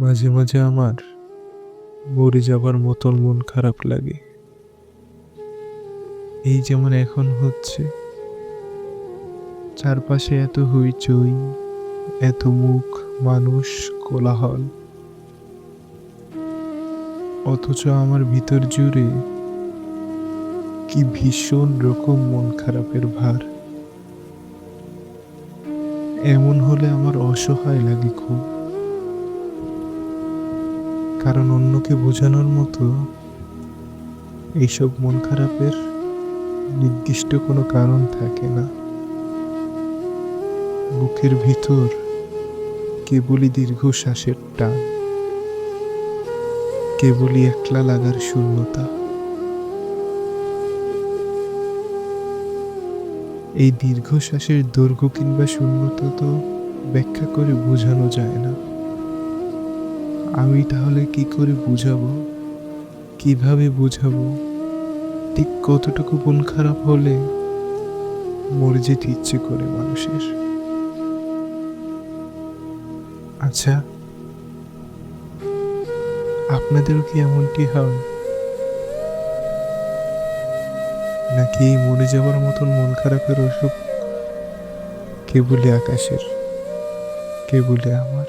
মাঝে মাঝে আমার মরে যাবার মতন মন খারাপ লাগে। এই যেমন এখন হচ্ছে, চারপাশে এত হইচই, এত মুখ, মানুষ, কোলাহল, অথচ আমার ভিতর জুড়ে কি ভীষণ রকম মন খারাপের ভার। এমন হলে আমার অসহায় লাগে খুব, কারণ অন্যকে বোঝানোর মতো এইসব মন খারাপের নির্দিষ্ট কোনো কারণ থাকে না। বুকের ভিতর কেবলই দীর্ঘশ্বাসের টান, কেবলই একলা লাগার শূন্যতা। এই দীর্ঘশ্বাসের দৈর্ঘ্য কিংবা শূন্যতা তো ব্যাখ্যা করে বোঝানো যায় না। আমি তাহলে কি করে বুঝাবো, কিভাবে বুঝাবো ঠিক কতটুকু মন খারাপ হলে মরে যেতে ইচ্ছে করে মানুষের? আচ্ছা, আপনাদেরও কি এমনটি হয়? নাকি এই মরে যাবার মতন মন খারাপের অসুখ কেবলই আকাশের, কেবলই আমার?